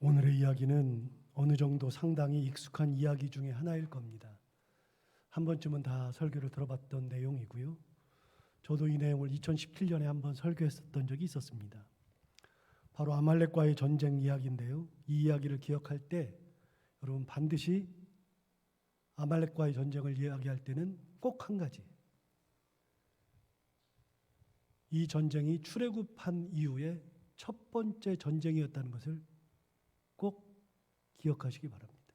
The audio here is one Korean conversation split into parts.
오늘의 이야기는 어느 정도 상당히 익숙한 이야기 중에 하나일 겁니다. 한 번쯤은 다 설교를 들어봤던 내용이고요. 저도 이 내용을 2017년에 한번 설교했었던 적이 있었습니다. 바로 아말렉과의 전쟁 이야기인데요. 이 이야기를 기억할 때 여러분 반드시 아말렉과의 전쟁을 이야기할 때는 꼭 한 가지, 이 전쟁이 출애굽한 이후에 첫 번째 전쟁이었다는 것을 꼭 기억하시기 바랍니다.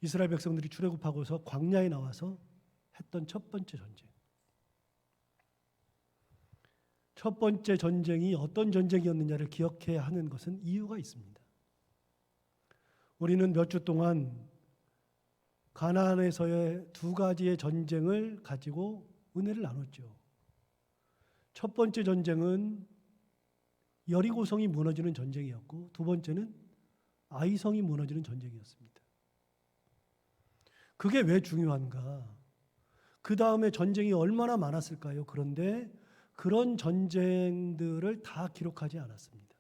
이스라엘 백성들이 출애굽하고서 광야에 나와서 했던 첫 번째 전쟁. 첫 번째 전쟁이 어떤 전쟁이었느냐를 기억해야 하는 것은 이유가 있습니다. 우리는 몇 주 동안 가나안에서의 두 가지의 전쟁을 가지고 은혜를 나눴죠. 첫 번째 전쟁은 여리고성이 무너지는 전쟁이었고, 두 번째는 아이성이 무너지는 전쟁이었습니다. 그게 왜 중요한가? 그 다음에 전쟁이 얼마나 많았을까요? 그런데 그런 전쟁들을 다 기록하지 않았습니다.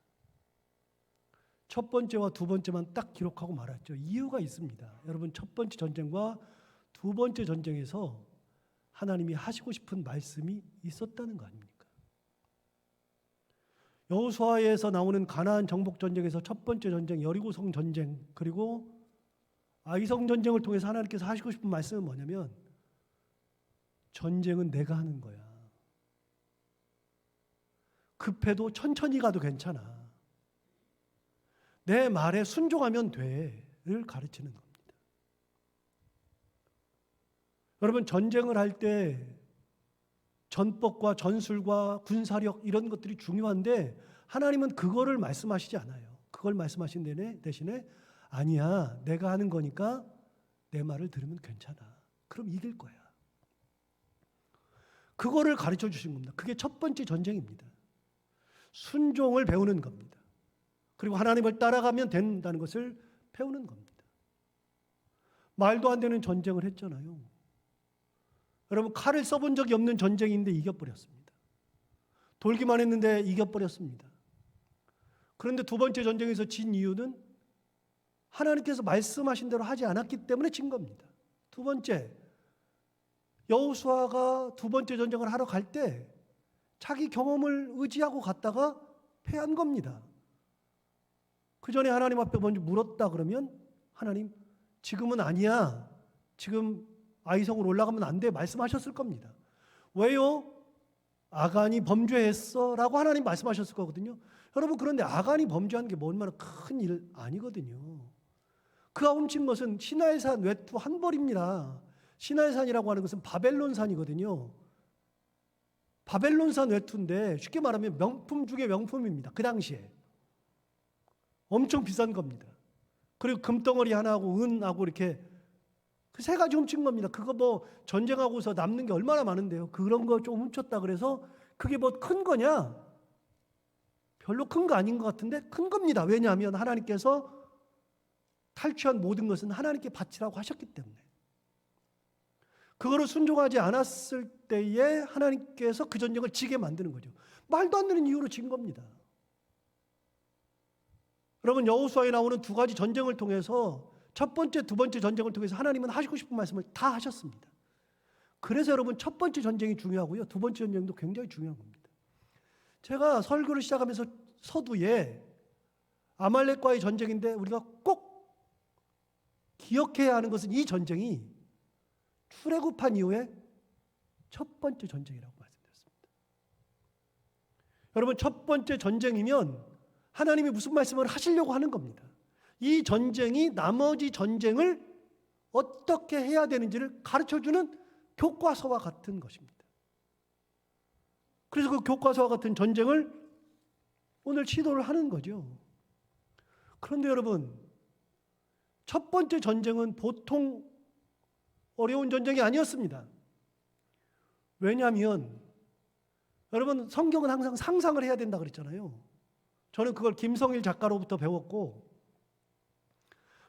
첫 번째와 두 번째만 딱 기록하고 말았죠. 이유가 있습니다. 여러분, 첫 번째 전쟁과 두 번째 전쟁에서 하나님이 하시고 싶은 말씀이 있었다는 거 아닙니까? 여호수아에서 나오는 가나안 정복 전쟁에서 첫 번째 전쟁 여리고성 전쟁, 그리고 아이성 전쟁을 통해서 하나님께서 하시고 싶은 말씀은 뭐냐면, 전쟁은 내가 하는 거야. 급해도 천천히 가도 괜찮아. 내 말에 순종하면 돼를 가르치는 겁니다. 여러분, 전쟁을 할 때 전법과 전술과 군사력 이런 것들이 중요한데 하나님은 그거를 말씀하시지 않아요. 그걸 말씀하신 대신에 아니야, 내가 하는 거니까 내 말을 들으면 괜찮아. 그럼 이길 거야. 그거를 가르쳐 주신 겁니다. 그게 첫 번째 전쟁입니다. 순종을 배우는 겁니다. 그리고 하나님을 따라가면 된다는 것을 배우는 겁니다. 말도 안 되는 전쟁을 했잖아요. 여러분, 칼을 써본 적이 없는 전쟁인데 이겨버렸습니다. 돌기만 했는데 이겨버렸습니다. 그런데 두 번째 전쟁에서 진 이유는 하나님께서 말씀하신 대로 하지 않았기 때문에 진 겁니다. 두 번째, 여호수아가 두 번째 전쟁을 하러 갈 때 자기 경험을 의지하고 갔다가 패한 겁니다. 그 전에 하나님 앞에 먼저 물었다 그러면 하나님, 지금은 아니야. 지금 아이성으로 올라가면 안 돼. 말씀하셨을 겁니다. 왜요? 아간이 범죄했어 라고 하나님 말씀하셨을 거거든요. 여러분, 그런데 아간이 범죄한 게 얼마나 큰 일 아니거든요. 그가 훔친 것은 시나이산 외투 한 벌입니다. 시나이산이라고 하는 것은 바벨론산이거든요. 바벨론산 외투인데 쉽게 말하면 명품 중에 명품입니다. 그 당시에 엄청 비싼 겁니다. 그리고 금덩어리 하나하고 은하고 이렇게 그 세 가지 훔친 겁니다. 그거 뭐 전쟁하고서 남는 게 얼마나 많은데요. 그런 거 좀 훔쳤다 그래서 그게 뭐 큰 거냐? 별로 큰 거 아닌 것 같은데 큰 겁니다. 왜냐하면 하나님께서 탈취한 모든 것은 하나님께 바치라고 하셨기 때문에. 그거를 순종하지 않았을 때에 하나님께서 그 전쟁을 지게 만드는 거죠. 말도 안 되는 이유로 진 겁니다. 여러분, 여호수아에 나오는 두 가지 전쟁을 통해서 첫 번째, 두 번째 전쟁을 통해서 하나님은 하시고 싶은 말씀을 다 하셨습니다. 그래서 여러분, 첫 번째 전쟁이 중요하고요. 두 번째 전쟁도 굉장히 중요한 겁니다. 제가 설교를 시작하면서 서두에 아말렉과의 전쟁인데 우리가 꼭 기억해야 하는 것은 이 전쟁이 출애굽한 이후에 첫 번째 전쟁이라고 말씀드렸습니다. 여러분, 첫 번째 전쟁이면 하나님이 무슨 말씀을 하시려고 하는 겁니다. 이 전쟁이 나머지 전쟁을 어떻게 해야 되는지를 가르쳐주는 교과서와 같은 것입니다. 그래서 그 교과서와 같은 전쟁을 오늘 시도를 하는 거죠. 그런데 여러분, 첫 번째 전쟁은 보통 어려운 전쟁이 아니었습니다. 왜냐하면 여러분, 성경은 항상 상상을 해야 된다 그랬잖아요. 저는 그걸 김성일 작가로부터 배웠고,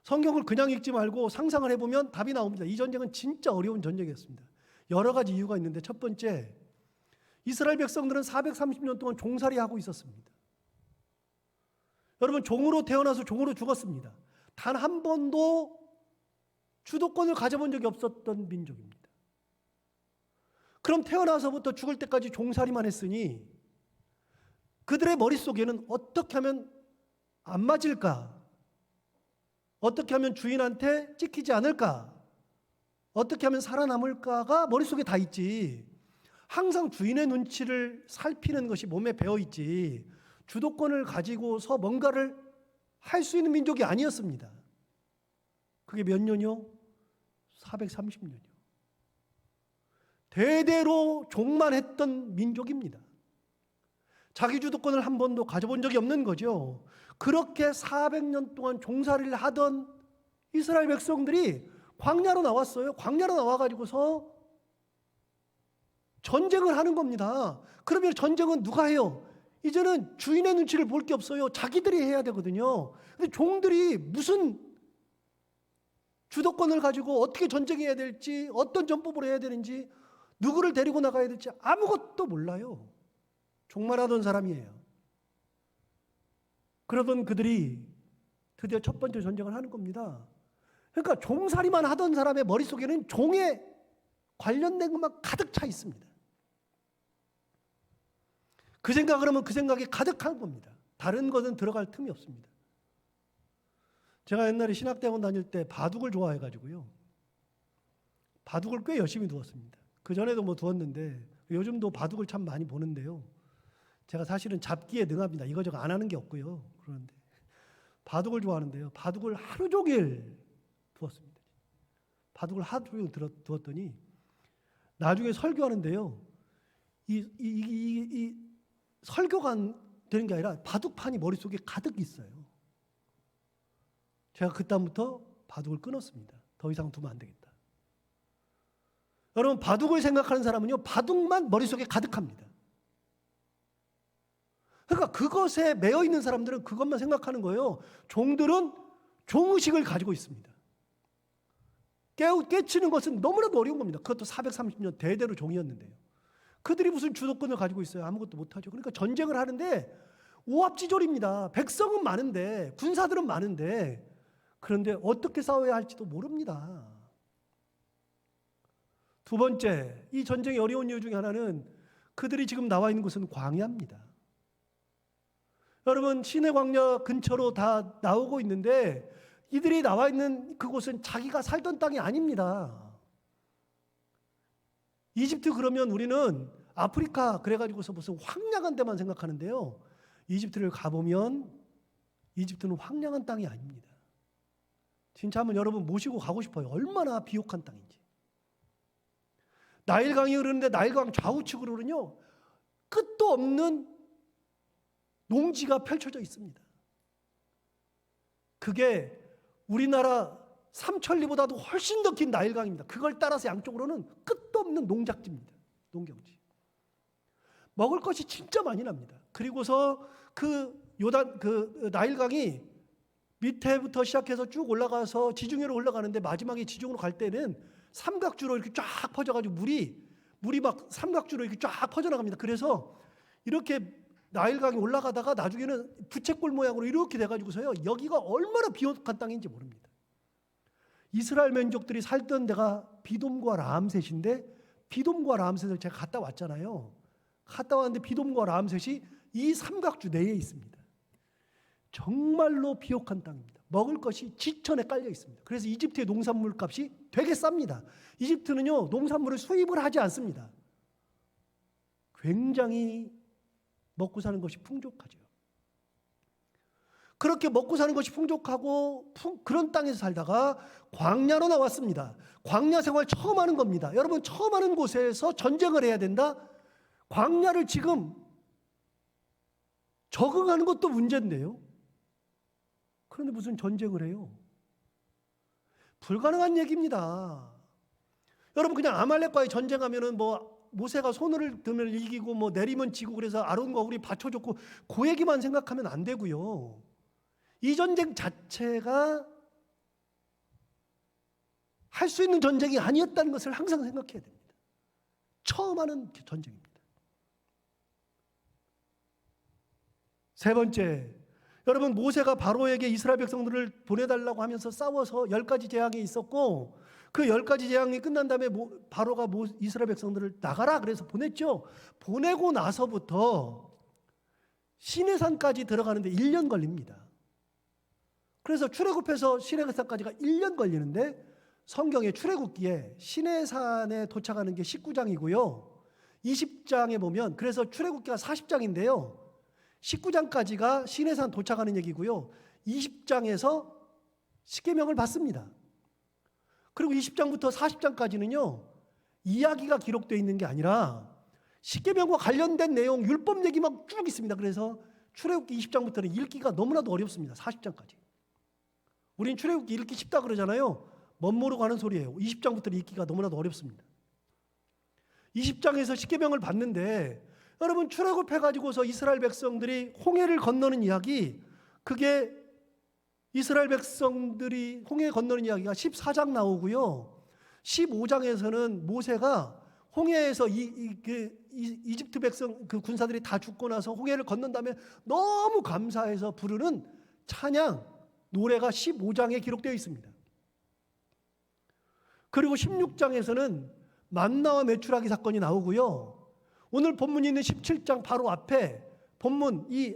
성경을 그냥 읽지 말고 상상을 해보면 답이 나옵니다. 이 전쟁은 진짜 어려운 전쟁이었습니다. 여러 가지 이유가 있는데, 첫 번째, 이스라엘 백성들은 430년 동안 종살이하고 있었습니다. 여러분, 종으로 태어나서 종으로 죽었습니다. 단 한 번도 주도권을 가져본 적이 없었던 민족입니다. 그럼 태어나서부터 죽을 때까지 종살이만 했으니 그들의 머릿속에는 어떻게 하면 안 맞을까? 어떻게 하면 주인한테 찍히지 않을까? 어떻게 하면 살아남을까가 머릿속에 다 있지. 항상 주인의 눈치를 살피는 것이 몸에 배어있지, 주도권을 가지고서 뭔가를 할 수 있는 민족이 아니었습니다. 그게 몇 년이요? 430년이요. 대대로 종만 했던 민족입니다. 자기 주도권을 한 번도 가져본 적이 없는 거죠. 그렇게 400년 동안 종살이를 하던 이스라엘 백성들이 광야로 나왔어요. 광야로 나와가지고서 전쟁을 하는 겁니다. 그러면 전쟁은 누가 해요? 이제는 주인의 눈치를 볼 게 없어요. 자기들이 해야 되거든요. 근데 종들이 무슨 주도권을 가지고 어떻게 전쟁해야 될지, 어떤 전법으로 해야 되는지, 누구를 데리고 나가야 될지 아무것도 몰라요. 종말 하던 사람이에요. 그러던 그들이 드디어 첫 번째 전쟁을 하는 겁니다. 그러니까 종살이만 하던 사람의 머릿속에는 종에 관련된 것만 가득 차 있습니다. 그 생각을 하면 그 생각이 가득한 겁니다. 다른 것은 들어갈 틈이 없습니다. 제가 옛날에 신학대학원 다닐 때 바둑을 좋아해가지고요, 바둑을 꽤 열심히 두었습니다. 그전에도 뭐 두었는데 요즘도 바둑을 참 많이 보는데요, 제가 사실은 잡기에 능합니다. 이거저거 안 하는 게 없고요. 그런데 바둑을 좋아하는데요, 바둑을 하루 종일 두었습니다. 바둑을 하루 종일 두었더니 나중에 설교하는데요, 이 설교가 되는 게 아니라 바둑판이 머릿속에 가득 있어요. 제가 그다음부터 바둑을 끊었습니다. 더 이상 두면 안 되겠다. 여러분, 바둑을 생각하는 사람은요, 바둑만 머릿속에 가득합니다. 그러니까 그것에 매여 있는 사람들은 그것만 생각하는 거예요. 종들은 종의식을 가지고 있습니다. 깨치는 것은 너무나도 어려운 겁니다. 그것도 430년 대대로 종이었는데요. 그들이 무슨 주도권을 가지고 있어요? 아무것도 못하죠. 그러니까 전쟁을 하는데 오합지졸입니다. 백성은 많은데, 군사들은 많은데, 그런데 어떻게 싸워야 할지도 모릅니다. 두 번째, 이 전쟁의 어려운 이유 중에 하나는 그들이 지금 나와 있는 곳은 광야입니다. 여러분, 시내 광야 근처로 다 나오고 있는데 이들이 나와 있는 그곳은 자기가 살던 땅이 아닙니다. 이집트 그러면 우리는 아프리카 그래가지고서 무슨 황량한 데만 생각하는데요, 이집트를 가보면 이집트는 황량한 땅이 아닙니다. 진짜 한번 여러분 모시고 가고 싶어요. 얼마나 비옥한 땅인지. 나일강이 흐르는데 나일강 좌우측으로는요, 끝도 없는 농지가 펼쳐져 있습니다. 그게 우리나라 삼천리보다도 훨씬 더 긴 나일강입니다. 그걸 따라서 양쪽으로는 끝도 없는 농작지입니다. 농경지. 먹을 것이 진짜 많이 납니다. 그리고서 그 나일강이 밑에부터 시작해서 쭉 올라가서 지중해로 올라가는데 마지막에 지중으로 갈 때는 삼각주로 이렇게 쫙 퍼져가지고 물이 막 삼각주로 이렇게 쫙 퍼져나갑니다. 그래서 이렇게 나일강이 올라가다가 나중에는 부채꼴 모양으로 이렇게 돼가지고서요, 여기가 얼마나 비옥한 땅인지 모릅니다. 이스라엘 민족들이 살던 데가 비돔과 라암셋인데, 비돔과 라암셋을 제가 갔다 왔잖아요. 갔다 왔는데 비돔과 라암셋이 이 삼각주 내에 있습니다. 정말로 비옥한 땅입니다. 먹을 것이 지천에 깔려 있습니다. 그래서 이집트의 농산물 값이 되게 쌉니다. 이집트는요, 농산물을 수입을 하지 않습니다. 굉장히 먹고 사는 것이 풍족하죠. 그렇게 먹고 사는 것이 풍족하고 그런 땅에서 살다가 광야로 나왔습니다. 광야 생활 처음 하는 겁니다. 여러분, 처음 하는 곳에서 전쟁을 해야 된다? 광야를 지금 적응하는 것도 문제인데요. 그런데 무슨 전쟁을 해요? 불가능한 얘기입니다. 여러분, 그냥 아말렉과의 전쟁하면은 뭐 모세가 손을 들면 이기고 뭐 내리면 지고 그래서 아론과 우리 받쳐줬고 그 얘기만 생각하면 안 되고요. 이 전쟁 자체가 할 수 있는 전쟁이 아니었다는 것을 항상 생각해야 됩니다. 처음 하는 전쟁입니다. 세 번째, 여러분, 모세가 바로에게 이스라엘 백성들을 보내달라고 하면서 싸워서 10가지 재앙이 있었고, 그 10가지 재앙이 끝난 다음에 바로가 이스라엘 백성들을 나가라 그래서 보냈죠. 보내고 나서부터 시내산까지 들어가는데 1년 걸립니다. 그래서 출애굽해서 시내산까지가 1년 걸리는데, 성경의 출애굽기에 시내산에 도착하는 게 19장이고요. 20장에 보면, 그래서 출애굽기가 40장인데요. 19장까지가 시내산 도착하는 얘기고요. 20장에서 십계명을 받습니다. 그리고 20장부터 40장까지는요, 이야기가 기록되어 있는 게 아니라 십계명과 관련된 내용, 율법 얘기만 쭉 있습니다. 그래서 출애굽기 20장부터는 읽기가 너무나도 어렵습니다. 40장까지. 우린 출애굽기 읽기 쉽다 그러잖아요. 멋모르고 하는 소리예요. 20장부터 읽기가 너무나도 어렵습니다. 20장에서 십계명을 받는데, 여러분, 출애굽해가지고서 이스라엘 백성들이 홍해를 건너는 이야기, 그게 이스라엘 백성들이 홍해 건너는 이야기가 14장 나오고요. 15장에서는 모세가 홍해에서 이집트 백성 그 군사들이 다 죽고 나서 홍해를 건넌 다음에 너무 감사해서 부르는 찬양 노래가 15장에 기록되어 있습니다. 그리고 16장에서는 만나와 메추라기 사건이 나오고요. 오늘 본문이 있는 17장 바로 앞에, 본문 이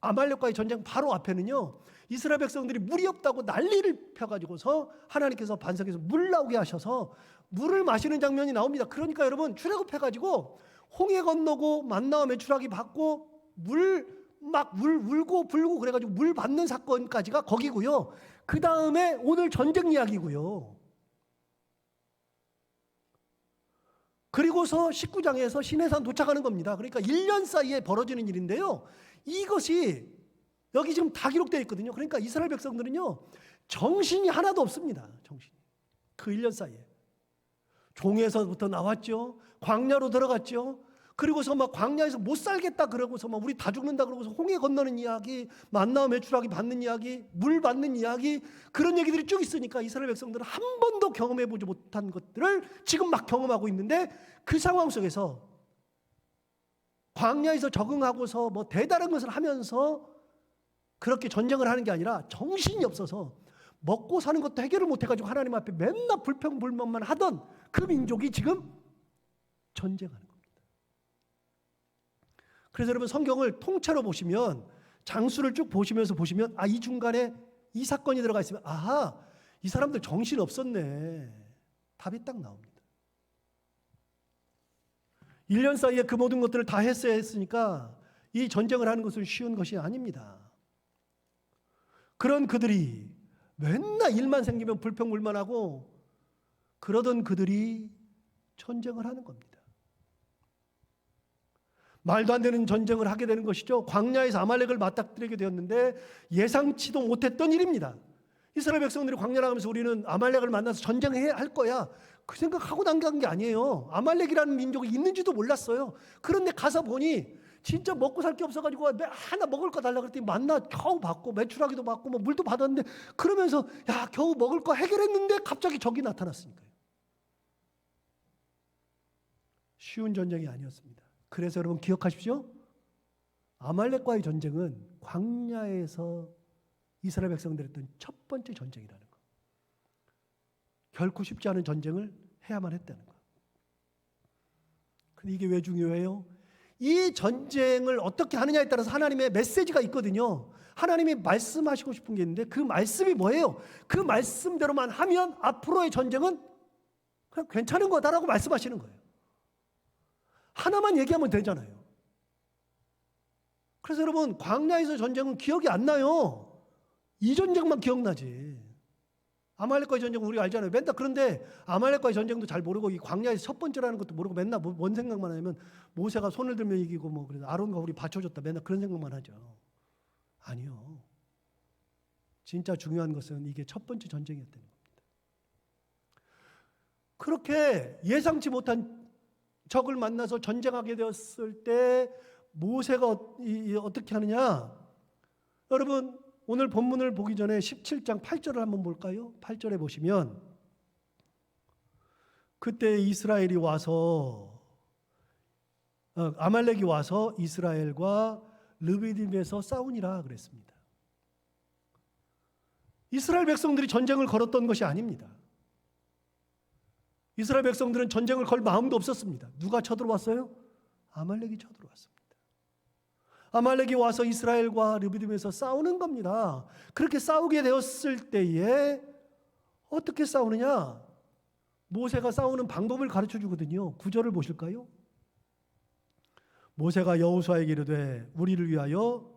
아말렉과의 전쟁 바로 앞에는요, 이스라엘 백성들이 물이 없다고 난리를 펴가지고서 하나님께서 반석에서 물 나오게 하셔서 물을 마시는 장면이 나옵니다. 그러니까 여러분, 출애굽해가지고 홍해 건너고 만나와 메추라기 받고 물 울고 불고 그래가지고 물 받는 사건까지가 거기고요. 그 다음에 오늘 전쟁 이야기고요. 그리고서 19장에서 시내산 도착하는 겁니다. 그러니까 1년 사이에 벌어지는 일인데요. 이것이 여기 지금 다 기록되어 있거든요. 그러니까 이스라엘 백성들은요, 정신이 하나도 없습니다. 정신이. 그 1년 사이에. 종에서부터 나왔죠. 광야로 들어갔죠. 그리고서 막 광야에서 못 살겠다 그러고서 막 우리 다 죽는다 그러고서 홍해 건너는 이야기, 만나와 메추라기 받는 이야기, 물 받는 이야기, 그런 얘기들이 쭉 있으니까 이스라엘 백성들은 한 번도 경험해 보지 못한 것들을 지금 막 경험하고 있는데, 그 상황 속에서 광야에서 적응하고서 뭐 대단한 것을 하면서 그렇게 전쟁을 하는 게 아니라 정신이 없어서 먹고 사는 것도 해결을 못 해가지고 하나님 앞에 맨날 불평불만만 하던 그 민족이 지금 전쟁하는 겁니다. 그래서 여러분, 성경을 통째로 보시면, 장수를 쭉 보시면서 보시면, 이 중간에 이 사건이 들어가 있으면, 아하, 이 사람들 정신 없었네. 답이 딱 나옵니다. 1년 사이에 그 모든 것들을 다 했어야 했으니까 이 전쟁을 하는 것은 쉬운 것이 아닙니다. 그런 그들이 맨날 일만 생기면 불평불만하고 그러던 그들이 전쟁을 하는 겁니다. 말도 안 되는 전쟁을 하게 되는 것이죠. 광야에서 아말렉을 맞닥뜨리게 되었는데 예상치도 못했던 일입니다. 이스라엘 백성들이 광야 나가면서 우리는 아말렉을 만나서 전쟁해야 할 거야, 그 생각하고 남겨간 게 아니에요. 아말렉이라는 민족이 있는지도 몰랐어요. 그런데 가서 보니 진짜 먹고 살 게 없어가지고 하나 먹을 거 달라고 그랬더니 만나 겨우 받고 메추라기도 받고 뭐 물도 받았는데, 그러면서 야 겨우 먹을 거 해결했는데 갑자기 적이 나타났으니까요. 쉬운 전쟁이 아니었습니다. 그래서 여러분 기억하십시오. 아말렉과의 전쟁은 광야에서 이스라엘 백성들이 했던 첫 번째 전쟁이라는 거. 결코 쉽지 않은 전쟁을 해야만 했다는 거. 근데 이게 왜 중요해요? 이 전쟁을 어떻게 하느냐에 따라서 하나님의 메시지가 있거든요. 하나님이 말씀하시고 싶은 게 있는데, 그 말씀이 뭐예요? 그 말씀대로만 하면 앞으로의 전쟁은 그냥 괜찮은 거다라고 말씀하시는 거예요. 하나만 얘기하면 되잖아요. 그래서 여러분, 광야에서 전쟁은 기억이 안 나요. 이 전쟁만 기억나지. 아말렉과의 전쟁은 우리가 알잖아요. 맨날, 그런데 아말렉과의 전쟁도 잘 모르고 이 광야에서 첫 번째라는 것도 모르고 맨날 뭔 생각만 하냐면 모세가 손을 들면 이기고 뭐 그래서 아론과 우리 받쳐줬다, 맨날 그런 생각만 하죠. 아니요. 진짜 중요한 것은 이게 첫 번째 전쟁이었다는 겁니다. 그렇게 예상치 못한 적을 만나서 전쟁하게 되었을 때 모세가 어떻게 하느냐? 여러분, 오늘 본문을 보기 전에 17장 8절을 한번 볼까요? 8절에 보시면, 그때 이스라엘이 와서 아말렉이 와서 이스라엘과 르비딤에서 싸우니라 그랬습니다. 이스라엘 백성들이 전쟁을 걸었던 것이 아닙니다. 이스라엘 백성들은 전쟁을 걸 마음도 없었습니다. 누가 쳐들어왔어요? 아말렉이 쳐들어왔습니다. 아말렉이 와서 이스라엘과 르비딤에서 싸우는 겁니다. 그렇게 싸우게 되었을 때에 어떻게 싸우느냐? 모세가 싸우는 방법을 가르쳐 주거든요. 9절을 보실까요? 모세가 여호수아에게 이르되 우리를 위하여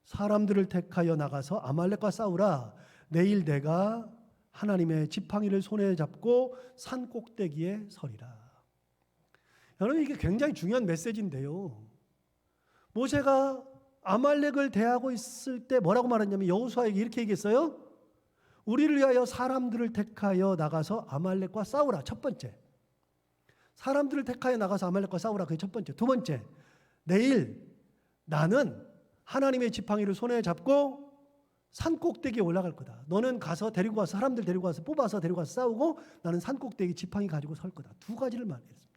사람들을 택하여 나가서 아말렉과 싸우라. 내일 내가 하나님의 지팡이를 손에 잡고 산 꼭대기에 서리라. 여러분, 이게 굉장히 중요한 메시지인데요. 모세가 아말렉을 대하고 있을 때 뭐라고 말했냐면 여호수아에게 이렇게 얘기했어요. 우리를 위하여 사람들을 택하여 나가서 아말렉과 싸우라. 첫 번째. 사람들을 택하여 나가서 아말렉과 싸우라. 그게 첫 번째. 두 번째. 내일 나는 하나님의 지팡이를 손에 잡고 산 꼭대기에 올라갈 거다. 너는 가서 데리고 와서 사람들 데리고 와서 뽑아서 데리고 와서 싸우고 나는 산 꼭대기 지팡이 가지고 설 거다. 두 가지를 말했습니다.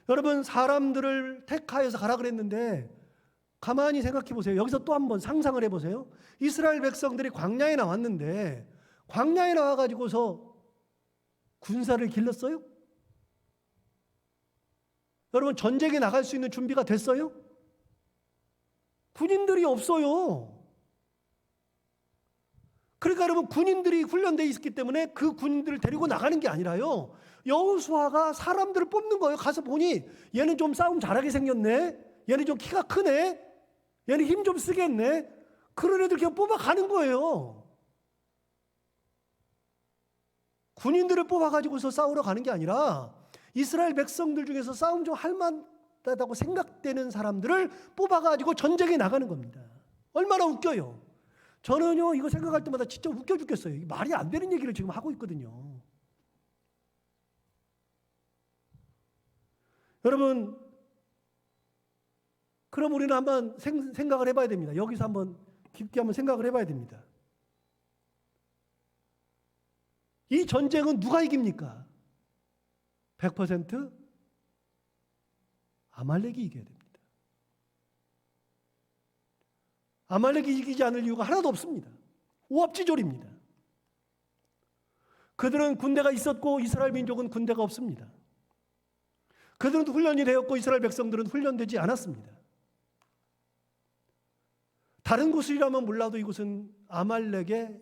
여러분, 사람들을 택하여서 가라 그랬는데 가만히 생각해 보세요. 여기서 또 한번 상상을 해보세요. 이스라엘 백성들이 광야에 나왔는데 광야에 나와가지고서 군사를 길렀어요? 여러분, 전쟁에 나갈 수 있는 준비가 됐어요? 군인들이 없어요. 그러니까 여러분, 군인들이 훈련되어 있기 때문에 그 군인들을 데리고 나가는 게 아니라요, 여호수아가 사람들을 뽑는 거예요. 가서 보니 얘는 좀 싸움 잘하게 생겼네, 얘는 좀 키가 크네, 얘는 힘 좀 쓰겠네, 그런 애들 그냥 뽑아가는 거예요. 군인들을 뽑아가지고서 싸우러 가는 게 아니라 이스라엘 백성들 중에서 싸움 좀 할만하다고 생각되는 사람들을 뽑아가지고 전쟁에 나가는 겁니다. 얼마나 웃겨요. 저는요, 이거 생각할 때마다 진짜 웃겨 죽겠어요. 이게 말이 안 되는 얘기를 지금 하고 있거든요. 여러분, 그럼 우리는 한번 생각을 해봐야 됩니다. 여기서 한번 깊게 한번 생각을 해봐야 됩니다. 이 전쟁은 누가 이깁니까? 100% 아말렉이 이겨야 됩니다. 아말렉이 이기지 않을 이유가 하나도 없습니다. 오합지졸입니다. 그들은 군대가 있었고 이스라엘 민족은 군대가 없습니다. 그들은 훈련이 되었고 이스라엘 백성들은 훈련되지 않았습니다. 다른 곳이라면 몰라도 이곳은 아말렉의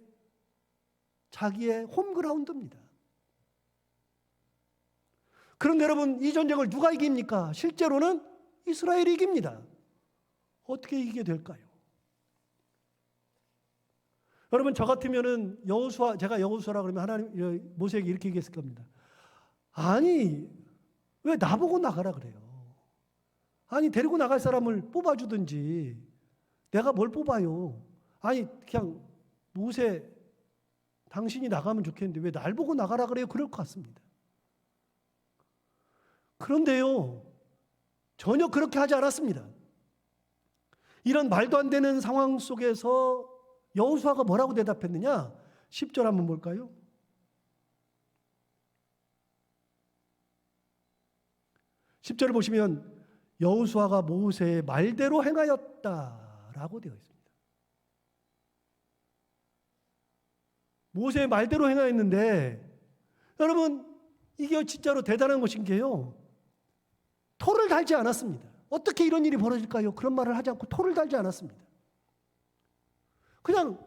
자기의 홈그라운드입니다. 그런데 여러분, 이 전쟁을 누가 이깁니까? 실제로는 이스라엘이 이깁니다. 어떻게 이기게 될까요? 여러분, 저 같으면은 제가 여호수아라 그러면 하나님, 모세에게 이렇게 얘기했을 겁니다. 아니, 왜 나보고 나가라 그래요? 아니, 데리고 나갈 사람을 뽑아주든지, 내가 뭘 뽑아요? 아니, 그냥 모세, 당신이 나가면 좋겠는데 왜 날 보고 나가라 그래요? 그럴 것 같습니다. 그런데요, 전혀 그렇게 하지 않았습니다. 이런 말도 안 되는 상황 속에서 여호수아가 뭐라고 대답했느냐? 10절 한번 볼까요? 10절을 보시면 여호수아가 모세의 말대로 행하였다라고 되어 있습니다. 모세의 말대로 행하였는데, 여러분, 이게 진짜로 대단한 것인 게요, 토를 달지 않았습니다. 어떻게 이런 일이 벌어질까요? 그런 말을 하지 않고 토를 달지 않았습니다. 그냥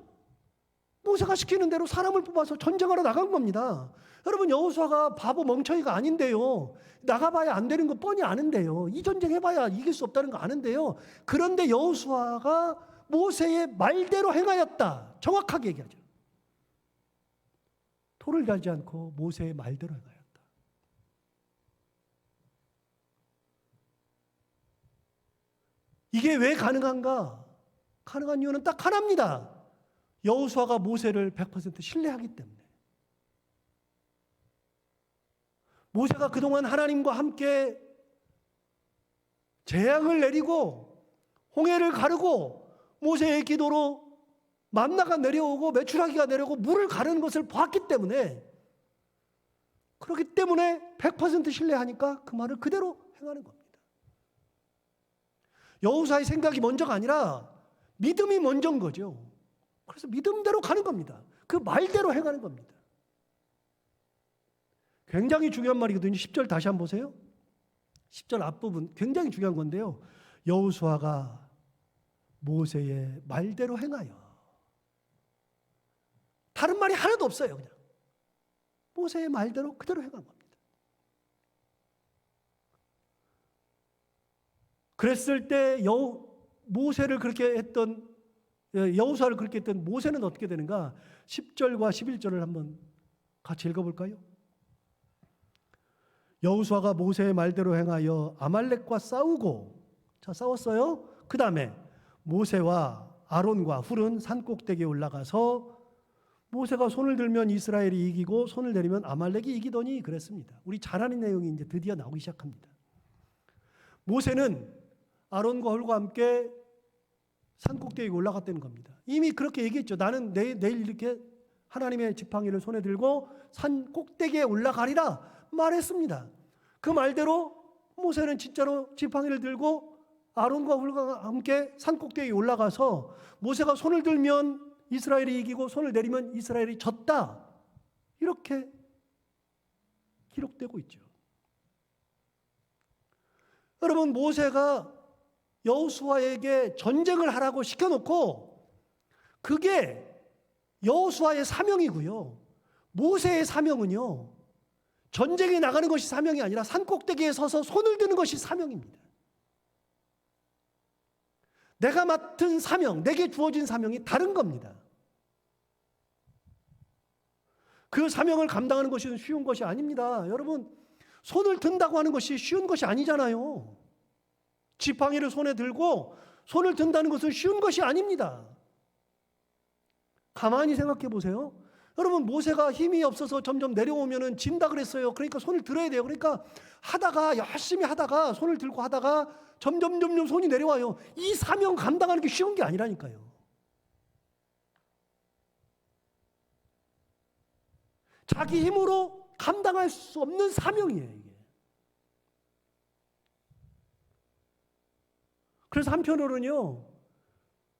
모세가 시키는 대로 사람을 뽑아서 전쟁하러 나간 겁니다. 여러분, 여호수아가 바보 멍청이가 아닌데요, 나가봐야 안 되는 거 뻔히 아는데요, 이 전쟁 해봐야 이길 수 없다는 거 아는데요, 그런데 여호수아가 모세의 말대로 행하였다, 정확하게 얘기하죠. 토를 달지 않고 모세의 말대로 행하였다. 이게 왜 가능한가? 가능한 이유는 딱 하나입니다. 여호수아가 모세를 100% 신뢰하기 때문에. 모세가 그동안 하나님과 함께 재앙을 내리고 홍해를 가르고 모세의 기도로 만나가 내려오고 메추라기가 내려오고 물을 가르는 것을 봤기 때문에, 그렇기 때문에 100% 신뢰하니까 그 말을 그대로 행하는 겁니다. 여호수아의 생각이 먼저가 아니라 믿음이 먼저인 거죠. 그래서 믿음대로 가는 겁니다. 그 말대로 행하는 겁니다. 굉장히 중요한 말이거든요. 10절 다시 한번 보세요. 10절 앞부분 굉장히 중요한 건데요. 여호수아가 모세의 말대로 행하여. 다른 말이 하나도 없어요. 그냥 모세의 말대로 그대로 행한 겁니다. 그랬을 때 모세를 그렇게 했던, 여호수아를 그렇게 했던 모세는 어떻게 되는가? 10절과 11절을 한번 같이 읽어볼까요? 여호수아가 모세의 말대로 행하여 아말렉과 싸우고, 자, 싸웠어요. 그 다음에 모세와 아론과 훌은 산 꼭대기에 올라가서 모세가 손을 들면 이스라엘이 이기고 손을 내리면 아말렉이 이기더니 그랬습니다. 우리 잘 아는 내용이 이제 드디어 나오기 시작합니다. 모세는 아론과 훌과 함께 산 꼭대기에 올라갔다는 겁니다. 이미 그렇게 얘기했죠. 나는 내일 이렇게 하나님의 지팡이를 손에 들고 산 꼭대기에 올라가리라 말했습니다. 그 말대로 모세는 진짜로 지팡이를 들고 아론과 훌과 함께 산 꼭대기에 올라가서 모세가 손을 들면 이스라엘이 이기고 손을 내리면 이스라엘이 졌다. 이렇게 기록되고 있죠. 여러분, 모세가 여호수아에게 전쟁을 하라고 시켜놓고 그게 여호수아의 사명이고요. 모세의 사명은요, 전쟁에 나가는 것이 사명이 아니라 산꼭대기에 서서 손을 드는 것이 사명입니다. 내가 맡은 사명, 내게 주어진 사명이 다른 겁니다. 그 사명을 감당하는 것이 쉬운 것이 아닙니다. 여러분, 손을 든다고 하는 것이 쉬운 것이 아니잖아요. 지팡이를 손에 들고 손을 든다는 것은 쉬운 것이 아닙니다. 가만히 생각해 보세요. 여러분, 모세가 힘이 없어서 점점 내려오면은 진다 그랬어요. 그러니까 손을 들어야 돼요. 그러니까 하다가, 열심히 하다가, 손을 들고 하다가 점점 손이 내려와요. 이 사명 감당하는 게 쉬운 게 아니라니까요. 자기 힘으로 감당할 수 없는 사명이에요, 이게. 그래서 한편으로는요,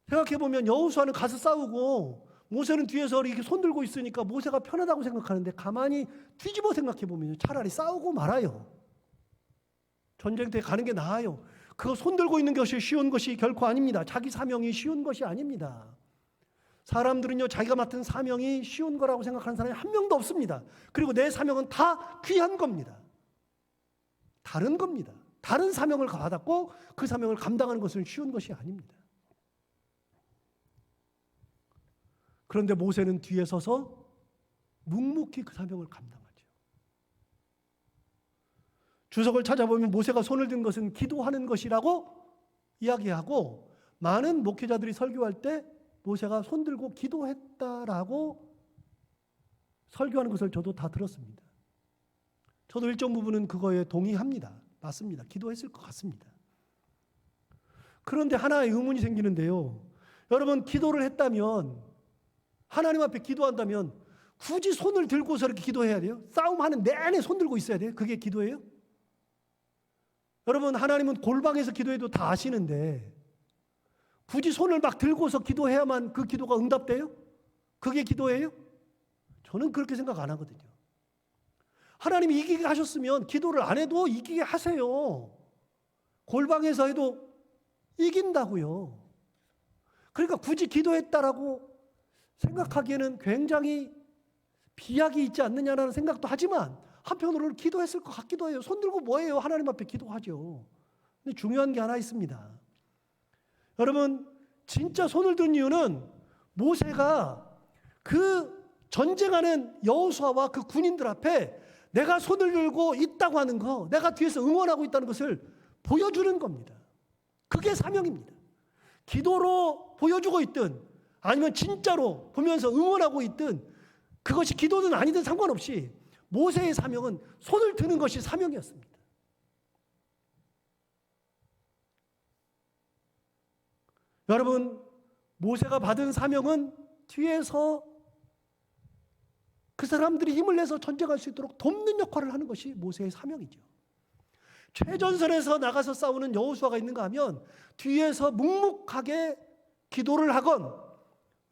생각해보면 여호수아는 가서 싸우고 모세는 뒤에서 이렇게 손 들고 있으니까 모세가 편하다고 생각하는데 가만히 뒤집어 생각해보면 차라리 싸우고 말아요. 전쟁터에 가는 게 나아요. 그거 손 들고 있는 것이 쉬운 것이 결코 아닙니다. 자기 사명이 쉬운 것이 아닙니다. 사람들은요, 자기가 맡은 사명이 쉬운 거라고 생각하는 사람이 한 명도 없습니다. 그리고 내 사명은 다 귀한 겁니다. 다른 겁니다. 다른 사명을 받았고 그 사명을 감당하는 것은 쉬운 것이 아닙니다. 그런데 모세는 뒤에 서서 묵묵히 그 사명을 감당하죠. 주석을 찾아보면 모세가 손을 든 것은 기도하는 것이라고 이야기하고, 많은 목회자들이 설교할 때 모세가 손 들고 기도했다라고 설교하는 것을 저도 다 들었습니다. 저도 일정 부분은 그거에 동의합니다. 맞습니다. 기도했을 것 같습니다. 그런데 하나의 의문이 생기는데요. 여러분, 기도를 했다면, 하나님 앞에 기도한다면 굳이 손을 들고서 이렇게 기도해야 돼요? 싸움하는 내내 손 들고 있어야 돼요? 그게 기도예요? 여러분, 하나님은 골방에서 기도해도 다 아시는데 굳이 손을 막 들고서 기도해야만 그 기도가 응답돼요? 그게 기도예요? 저는 그렇게 생각 안 하거든요. 하나님이 이기게 하셨으면 기도를 안 해도 이기게 하세요. 골방에서 해도 이긴다고요. 그러니까 굳이 기도했다라고 생각하기에는 굉장히 비약이 있지 않느냐라는 생각도 하지만 한편으로는 기도했을 것 같기도 해요. 손 들고 뭐해요? 하나님 앞에 기도하죠. 근데 중요한 게 하나 있습니다. 여러분, 진짜 손을 든 이유는 모세가 그 전쟁하는 여호수아와 그 군인들 앞에 내가 손을 들고 있다고 하는 거, 내가 뒤에서 응원하고 있다는 것을 보여주는 겁니다. 그게 사명입니다. 기도로 보여주고 있든 아니면 진짜로 보면서 응원하고 있든 그것이 기도든 아니든 상관없이 모세의 사명은 손을 드는 것이 사명이었습니다. 여러분, 모세가 받은 사명은 뒤에서 그 사람들이 힘을 내서 전쟁할 수 있도록 돕는 역할을 하는 것이 모세의 사명이죠. 최전선에서 나가서 싸우는 여호수아가 있는가 하면 뒤에서 묵묵하게 기도를 하건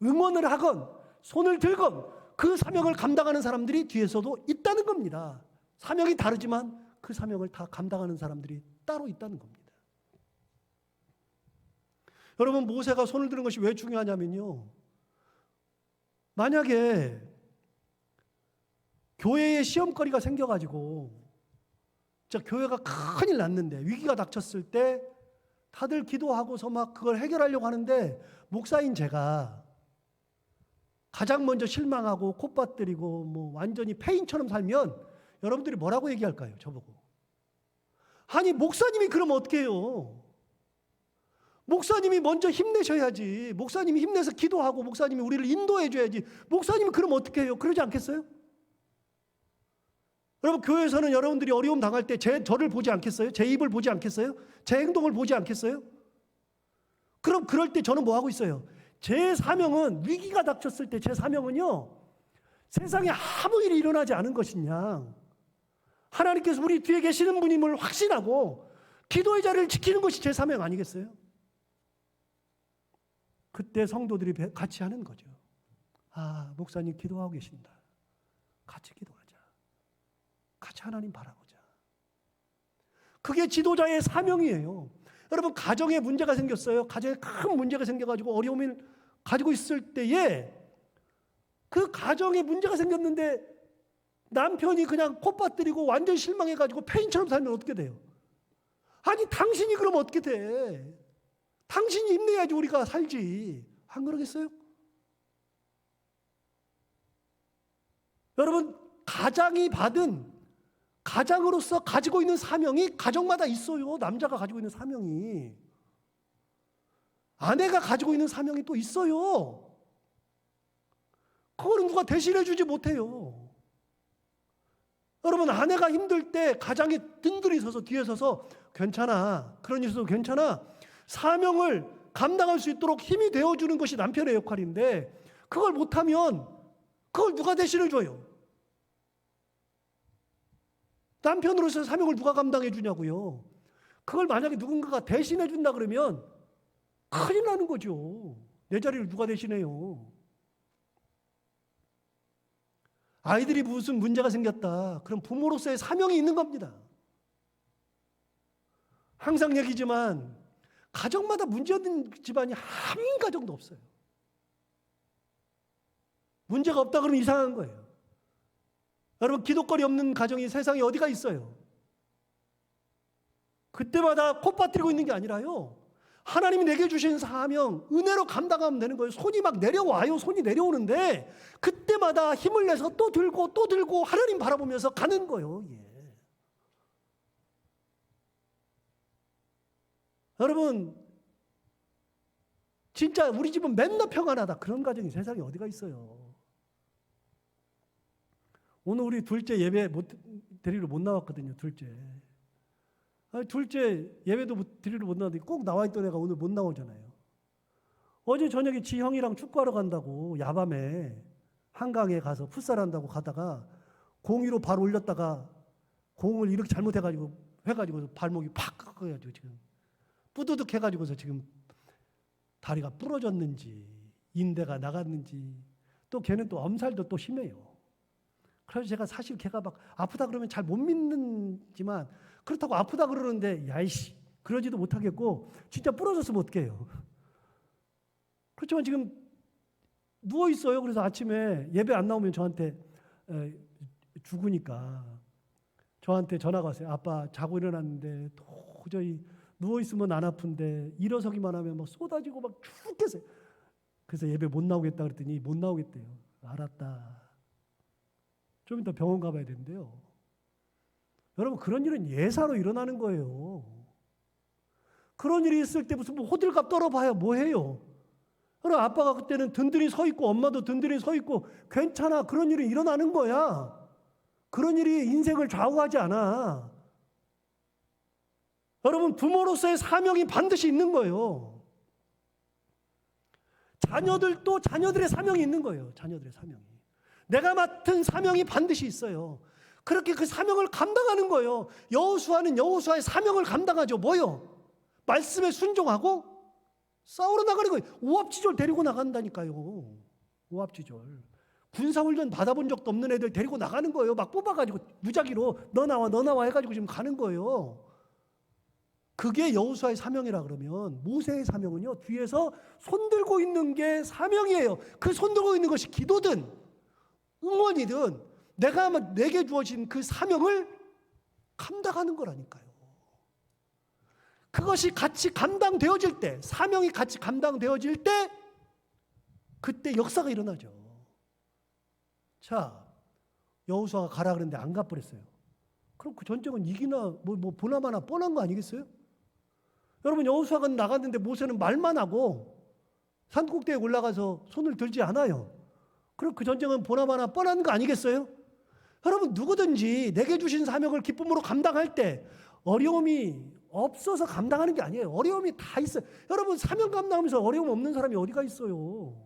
응원을 하건 손을 들건 그 사명을 감당하는 사람들이 뒤에서도 있다는 겁니다. 사명이 다르지만 그 사명을 다 감당하는 사람들이 따로 있다는 겁니다. 여러분, 모세가 손을 드는 것이 왜 중요하냐면요, 만약에 교회에 시험거리가 생겨가지고 진짜 교회가 큰일 났는데 위기가 닥쳤을 때 다들 기도하고서 막 그걸 해결하려고 하는데 목사인 제가 가장 먼저 실망하고 콧밭들이고 뭐 완전히 폐인처럼 살면 여러분들이 뭐라고 얘기할까요? 저보고. 아니, 목사님이 그러면 어떻게 해요? 목사님이 먼저 힘내셔야지. 목사님이 힘내서 기도하고 목사님이 우리를 인도해 줘야지. 목사님이 그러면 어떻게 해요? 그러지 않겠어요? 여러분, 교회에서는 여러분들이 어려움 당할 때 저를 보지 않겠어요? 제 입을 보지 않겠어요? 제 행동을 보지 않겠어요? 그럼 그럴 때 저는 뭐 하고 있어요? 제 사명은, 위기가 닥쳤을 때 제 사명은요, 세상에 아무 일이 일어나지 않은 것이냐, 하나님께서 우리 뒤에 계시는 분임을 확신하고 기도의 자리를 지키는 것이 제 사명 아니겠어요? 그때 성도들이 같이 하는 거죠. 아, 목사님 기도하고 계신다. 같이 기도하자. 같이 하나님 바라보자. 그게 지도자의 사명이에요. 여러분, 가정에 문제가 생겼어요. 가정에 큰 문제가 생겨가지고 어려움을 가지고 있을 때에 그 가정에 문제가 생겼는데 남편이 그냥 콧밭들이고 완전 실망해가지고 폐인처럼 살면 어떻게 돼요? 아니, 당신이 그러면 어떻게 돼? 당신이 힘내야지 우리가 살지. 안 그러겠어요? 여러분, 가장이 받은, 가장으로서 가지고 있는 사명이 가정마다 있어요. 남자가 가지고 있는 사명이. 아내가 가지고 있는 사명이 또 있어요. 그거는 누가 대신해 주지 못해요. 여러분, 아내가 힘들 때 가장이 든든히 서서 뒤에 서서 괜찮아, 그런 일 있어도 괜찮아, 사명을 감당할 수 있도록 힘이 되어주는 것이 남편의 역할인데, 그걸 못하면 그걸 누가 대신해 줘요? 남편으로서 사명을 누가 감당해 주냐고요. 그걸 만약에 누군가가 대신해 준다 그러면 큰일 나는 거죠. 내 자리를 누가 대신해요? 아이들이 무슨 문제가 생겼다, 그럼 부모로서의 사명이 있는 겁니다. 항상 얘기지만 가정마다 문제 없는 집안이 한 가정도 없어요. 문제가 없다 그러면 이상한 거예요. 여러분, 기도거리 없는 가정이 세상에 어디가 있어요? 그때마다 콧받들고 있는 게 아니라요, 하나님이 내게 주신 사명, 은혜로 감당하면 되는 거예요. 손이 막 내려와요. 손이 내려오는데 그때마다 힘을 내서 또 들고 하나님 바라보면서 가는 거예요. 예. 여러분, 진짜 우리 집은 맨날 평안하다, 그런 가정이 세상에 어디가 있어요? 오늘 우리 둘째 예배 드리러 못 나왔거든요. 둘째 예배도 드리러 못 나왔는데 꼭 나와 있던 애가 오늘 못 나오잖아요. 어제 저녁에 지 형이랑 축구하러 간다고 야밤에 한강에 가서 풋살한다고 가다가 공 위로 발 올렸다가 공을 이렇게 잘못해가지고 발목이 팍 꺾어가지고 지금 뿌드득 해가지고서 지금 다리가 부러졌는지 인대가 나갔는지, 또 걔는 또 엄살도 또 심해요. 그래서 제가 사실 걔가 막 아프다 그러면 잘 못 믿지만, 그렇다고 아프다 그러는데 야이씨 그러지도 못하겠고, 진짜 부러졌으면 어떡해요. 그렇지만 지금 누워 있어요. 그래서 아침에 예배 안 나오면 저한테 죽으니까 저한테 전화가 왔어요. 아빠 자고 일어났는데 도저히 누워 있으면 안 아픈데 일어서기만 하면 막 쏟아지고 막 죽겠어요. 그래서 예배 못 나오겠다 그랬더니 못 나오겠대요. 알았다. 좀 이따 병원 가봐야 되는데요. 여러분, 그런 일은 예사로 일어나는 거예요. 그런 일이 있을 때 무슨 뭐 호들갑 떨어봐야 뭐해요? 그럼 아빠가 그때는 든든히 서 있고 엄마도 든든히 서 있고 괜찮아, 그런 일이 일어나는 거야. 그런 일이 인생을 좌우하지 않아. 여러분, 부모로서의 사명이 반드시 있는 거예요. 자녀들도 자녀들의 사명이 있는 거예요. 자녀들의 사명이. 내가 맡은 사명이 반드시 있어요. 그렇게 그 사명을 감당하는 거예요. 여호수아는 여호수아의 사명을 감당하죠. 뭐요? 말씀에 순종하고 싸우러 나가는 거예요. 오합지졸 데리고 나간다니까요. 오합지졸. 군사훈련 받아본 적도 없는 애들 데리고 나가는 거예요. 막 뽑아가지고 무작위로 너 나와 해가지고 지금 가는 거예요. 그게 여호수아의 사명이라 그러면 모세의 사명은요, 뒤에서 손 들고 있는 게 사명이에요. 그 손 들고 있는 것이 기도든 응원이든 내게 주어진 그 사명을 감당하는 거라니까요. 그것이 같이 감당되어질 때, 사명이 같이 감당되어질 때, 그때 역사가 일어나죠. 자, 여호수아가 가라 그랬는데 안 가버렸어요. 그럼 그 전쟁은 이기나 보나마나 뻔한 거 아니겠어요? 여러분, 여호수아가 나갔는데 모세는 말만 하고 산꼭대기에 올라가서 손을 들지 않아요. 그럼 그 전쟁은 보나마나 뻔한 거 아니겠어요? 여러분, 누구든지 내게 주신 사명을 기쁨으로 감당할 때 어려움이 없어서 감당하는 게 아니에요. 어려움이 다 있어요. 여러분, 사명 감당하면서 어려움 없는 사람이 어디가 있어요?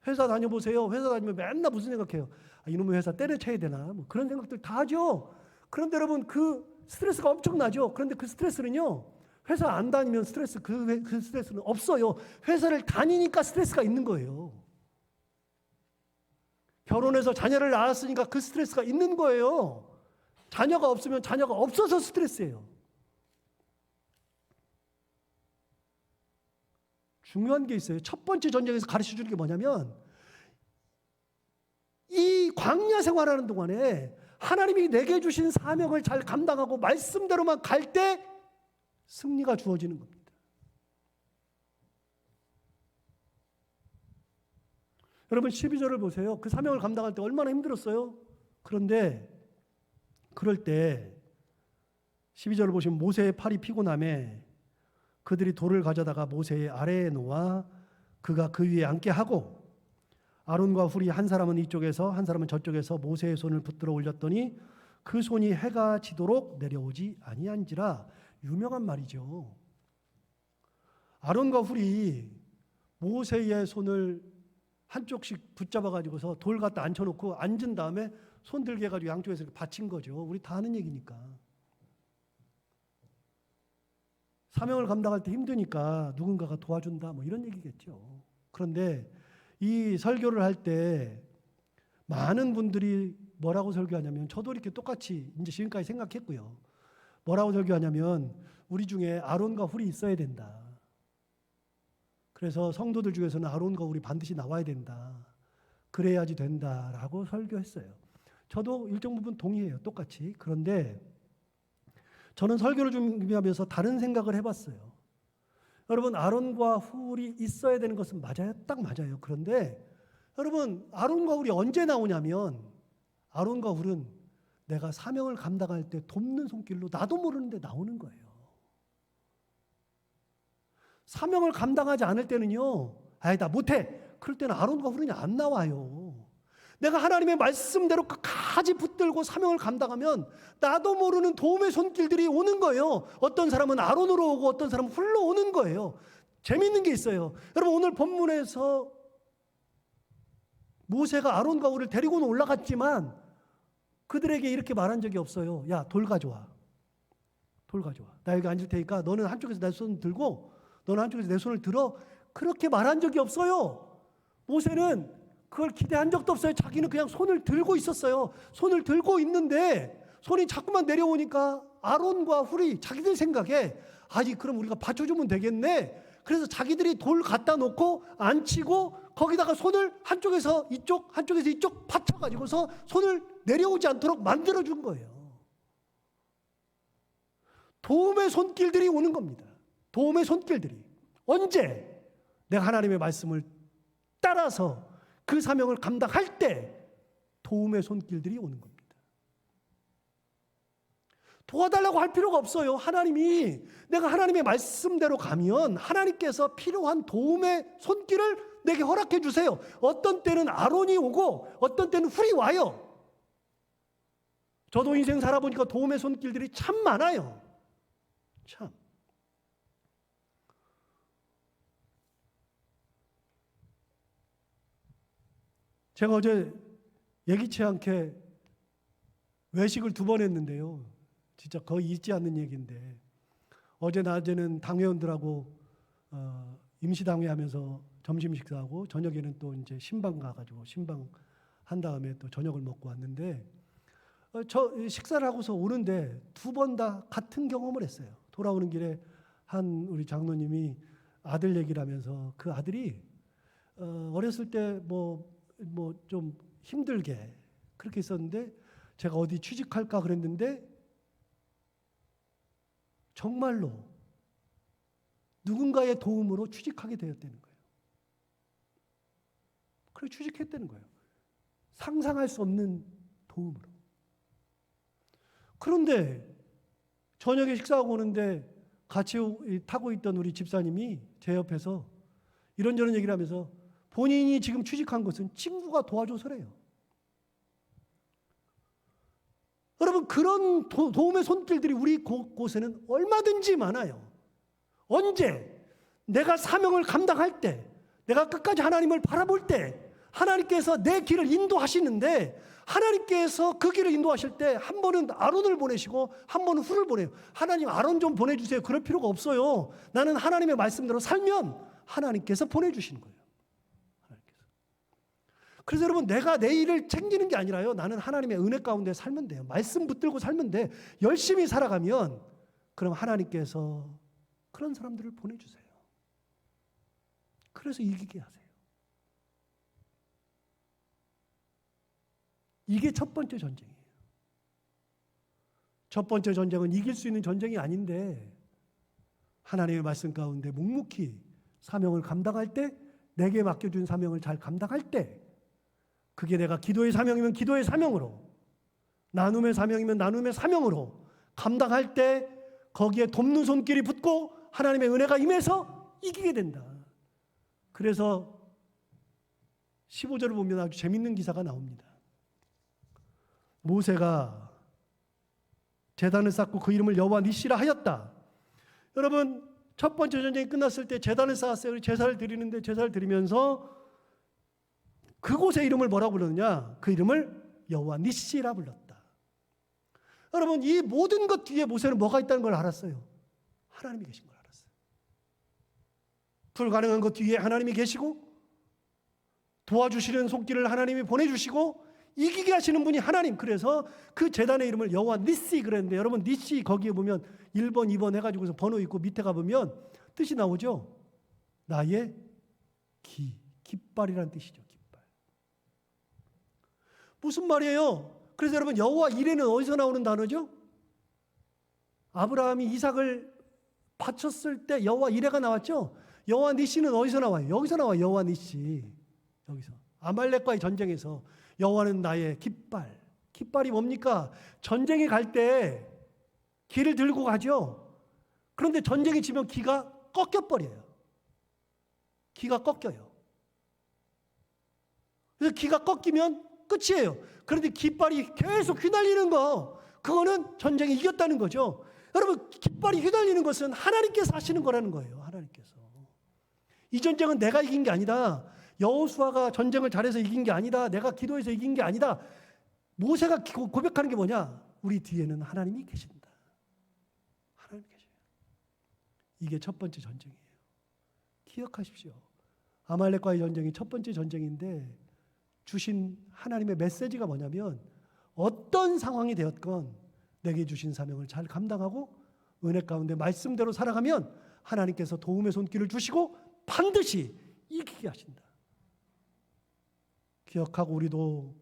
회사 다녀보세요. 회사 다니면 맨날 무슨 생각해요? 이놈의 회사 때려쳐야 되나? 그런 생각들 다 하죠. 그런데 여러분, 그 스트레스가 엄청나죠. 그런데 그 스트레스는요, 회사 안 다니면 그 스트레스는 없어요. 회사를 다니니까 스트레스가 있는 거예요. 결혼해서 자녀를 낳았으니까 그 스트레스가 있는 거예요. 자녀가 없으면 자녀가 없어서 스트레스예요. 중요한 게 있어요. 첫 번째 전쟁에서 가르쳐 주는 게 뭐냐면, 이 광야 생활하는 동안에 하나님이 내게 주신 사명을 잘 감당하고 말씀대로만 갈 때 승리가 주어지는 겁니다. 여러분, 12절을 보세요. 그 사명을 감당할 때 얼마나 힘들었어요? 그런데 그럴 때 12절을 보시면 모세의 팔이 피곤함에 그들이 돌을 가져다가 모세의 아래에 놓아 그가 그 위에 앉게 하고, 아론과 훌이 한 사람은 이쪽에서 한 사람은 저쪽에서 모세의 손을 붙들어 올렸더니 그 손이 해가 지도록 내려오지 아니한지라. 유명한 말이죠. 아론과 훌이 모세의 손을 한쪽씩 붙잡아 가지고서 돌 갖다 앉혀놓고 앉은 다음에 손 들게 해가지고 양쪽에서 이렇게 받친 거죠. 우리 다 아는 얘기니까. 사명을 감당할 때 힘드니까 누군가가 도와준다, 이런 얘기겠죠. 그런데 이 설교를 할 때 많은 분들이 뭐라고 설교하냐면, 저도 이렇게 똑같이 이제 지금까지 생각했고요. 뭐라고 설교하냐면, 우리 중에 아론과 훌이 있어야 된다. 그래서 성도들 중에서는 아론과 훌이 반드시 나와야 된다. 그래야지 된다라고 설교했어요. 저도 일정 부분 동의해요. 똑같이. 그런데 저는 설교를 준비하면서 다른 생각을 해봤어요. 여러분, 아론과 훌이 있어야 되는 것은 맞아요. 딱 맞아요. 그런데 여러분, 아론과 훌이 언제 나오냐면, 아론과 훌은 내가 사명을 감당할 때 돕는 손길로 나도 모르는데 나오는 거예요. 사명을 감당하지 않을 때는요, 나 못해. 그럴 때는 아론과 훌은 안 나와요. 내가 하나님의 말씀대로 끝까지 붙들고 사명을 감당하면 나도 모르는 도움의 손길들이 오는 거예요. 어떤 사람은 아론으로 오고 어떤 사람은 훌로 오는 거예요. 재밌는 게 있어요. 여러분, 오늘 본문에서 모세가 아론과 훌을 데리고는 올라갔지만 그들에게 이렇게 말한 적이 없어요. 야, 돌 가져와. 돌 가져와. 나 여기 앉을 테니까 너는 한쪽에서 내 손 들고 너는 한쪽에서 내 손을 들어. 그렇게 말한 적이 없어요. 모세는 그걸 기대한 적도 없어요. 자기는 그냥 손을 들고 있었어요. 손을 들고 있는데 손이 자꾸만 내려오니까 아론과 훌이 자기들 생각에 그럼 우리가 받쳐주면 되겠네. 그래서 자기들이 돌 갖다 놓고 앉히고 거기다가 손을 한쪽에서 이쪽 한쪽에서 이쪽 받쳐가지고서 손을 내려오지 않도록 만들어준 거예요. 도움의 손길들이 오는 겁니다. 도움의 손길들이. 언제? 내가 하나님의 말씀을 따라서 그 사명을 감당할 때 도움의 손길들이 오는 겁니다. 도와달라고 할 필요가 없어요. 하나님이, 내가 하나님의 말씀대로 가면 하나님께서 필요한 도움의 손길을 내게 허락해 주세요. 어떤 때는 아론이 오고 어떤 때는 훌이 와요. 저도 인생 살아보니까 도움의 손길들이 참 많아요. 참. 제가 어제 예기치 않게 외식을 2번 했는데요. 진짜 거의 잊지 않는 얘기인데, 어제 낮에는 당회원들하고 임시당회 하면서 점심 식사하고 저녁에는 또 이제 신방 가가지고 신방 한 다음에 또 저녁을 먹고 왔는데 저 식사를 하고서 오는데 두 번 다 같은 경험을 했어요. 돌아오는 길에 한 우리 장로님이 아들 얘기를 하면서 그 아들이 어렸을 때 뭐 좀 힘들게 그렇게 있었는데 제가 어디 취직할까 그랬는데 정말로 누군가의 도움으로 취직하게 되었다는 거예요. 그래 취직했다는 거예요. 상상할 수 없는 도움으로. 그런데 저녁에 식사하고 오는데 같이 타고 있던 우리 집사님이 제 옆에서 이런저런 얘기를 하면서 본인이 지금 취직한 것은 친구가 도와줘서래요. 여러분 그런 도움의 손길들이 우리 곳에는 얼마든지 많아요. 언제 내가 사명을 감당할 때, 내가 끝까지 하나님을 바라볼 때 하나님께서 내 길을 인도하시는데 하나님께서 그 길을 인도하실 때 한 번은 아론을 보내시고 한 번은 훌을 보내요. 하나님 아론 좀 보내주세요. 그럴 필요가 없어요. 나는 하나님의 말씀대로 살면 하나님께서 보내주시는 거예요. 하나님께서. 그래서 여러분 내가 내 일을 챙기는 게 아니라요. 나는 하나님의 은혜 가운데 살면 돼요. 말씀 붙들고 살면 돼. 열심히 살아가면 그럼 하나님께서 그런 사람들을 보내주세요. 그래서 이기게 하세요. 이게 첫 번째 전쟁이에요. 첫 번째 전쟁은 이길 수 있는 전쟁이 아닌데 하나님의 말씀 가운데 묵묵히 사명을 감당할 때, 내게 맡겨준 사명을 잘 감당할 때, 그게 내가 기도의 사명이면 기도의 사명으로, 나눔의 사명이면 나눔의 사명으로 감당할 때 거기에 돕는 손길이 붙고 하나님의 은혜가 임해서 이기게 된다. 그래서 15절을 보면 아주 재밌는 기사가 나옵니다. 모세가 제단을 쌓고 그 이름을 여호와 니시라 하였다. 여러분 첫 번째 전쟁이 끝났을 때 제단을 쌓았어요. 제사를 드리는데 제사를 드리면서 그곳의 이름을 뭐라고 불렀느냐? 그 이름을 여호와 니시라 불렀다. 여러분 이 모든 것 뒤에 모세는 뭐가 있다는 걸 알았어요. 하나님이 계신 걸 알았어요. 불가능한 것 뒤에 하나님이 계시고 도와주시는 손길을 하나님이 보내주시고 이기게 하시는 분이 하나님. 그래서 그 제단의 이름을 여호와 니시 그랬는데 여러분 니시 거기에 보면 1번 2번 해가지고서 번호 있고 밑에 가보면 뜻이 나오죠. 나의 깃발이라는 뜻이죠. 깃발. 무슨 말이에요? 그래서 여러분 여호와 이레는 어디서 나오는 단어죠? 아브라함이 이삭을 바쳤을 때 여호와 이레가 나왔죠. 여호와 니시는 어디서 나와요? 여기서 나와요. 여호와 니시. 여기서 아말렉과의 전쟁에서 여호와는 나의 깃발. 깃발이 뭡니까? 전쟁에 갈 때 기를 들고 가죠. 그런데 전쟁이 지면 기가 꺾여버려요. 기가 꺾여요. 그래서 기가 꺾이면 끝이에요. 그런데 깃발이 계속 휘날리는 거, 그거는 전쟁이 이겼다는 거죠. 여러분 깃발이 휘날리는 것은 하나님께서 하시는 거라는 거예요. 하나님께서. 이 전쟁은 내가 이긴 게 아니다. 여호수아가 전쟁을 잘해서 이긴 게 아니다. 내가 기도해서 이긴 게 아니다. 모세가 고백하는 게 뭐냐? 우리 뒤에는 하나님이 계신다. 하나님이 계셔요. 이게 첫 번째 전쟁이에요. 기억하십시오. 아말렉과의 전쟁이 첫 번째 전쟁인데 주신 하나님의 메시지가 뭐냐면 어떤 상황이 되었건 내게 주신 사명을 잘 감당하고 은혜 가운데 말씀대로 살아가면 하나님께서 도움의 손길을 주시고 반드시 이기게 하신다. 기억하고 우리도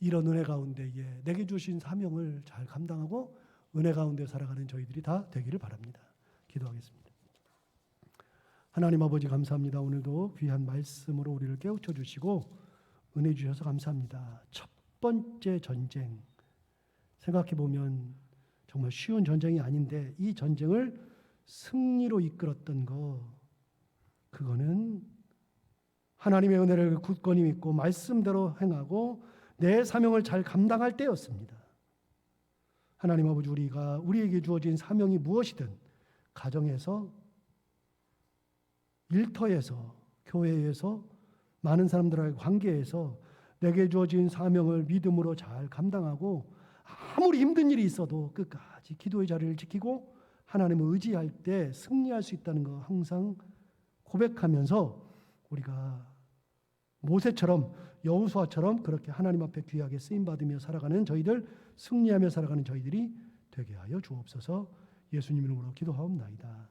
이런 은혜 가운데 내게 주신 사명을 잘 감당하고 은혜 가운데 살아가는 저희들이 다 되기를 바랍니다. 기도하겠습니다. 하나님 아버지 감사합니다. 오늘도 귀한 말씀으로 우리를 깨우쳐 주시고 은혜 주셔서 감사합니다. 첫 번째 전쟁 생각해 보면 정말 쉬운 전쟁이 아닌데 이 전쟁을 승리로 이끌었던 그거는 하나님의 은혜를 굳건히 믿고 말씀대로 행하고 내 사명을 잘 감당할 때였습니다. 하나님 아버지 우리에게 주어진 사명이 무엇이든 가정에서 일터에서 교회에서 많은 사람들과의 관계에서 내게 주어진 사명을 믿음으로 잘 감당하고 아무리 힘든 일이 있어도 끝까지 기도의 자리를 지키고 하나님을 의지할 때 승리할 수 있다는 거 항상 고백하면서 우리가 모세처럼 여호수아처럼 그렇게 하나님 앞에 귀하게 쓰임 받으며 살아가는 저희들, 승리하며 살아가는 저희들이 되게 하여 주옵소서. 예수님 이름으로 기도하옵나이다.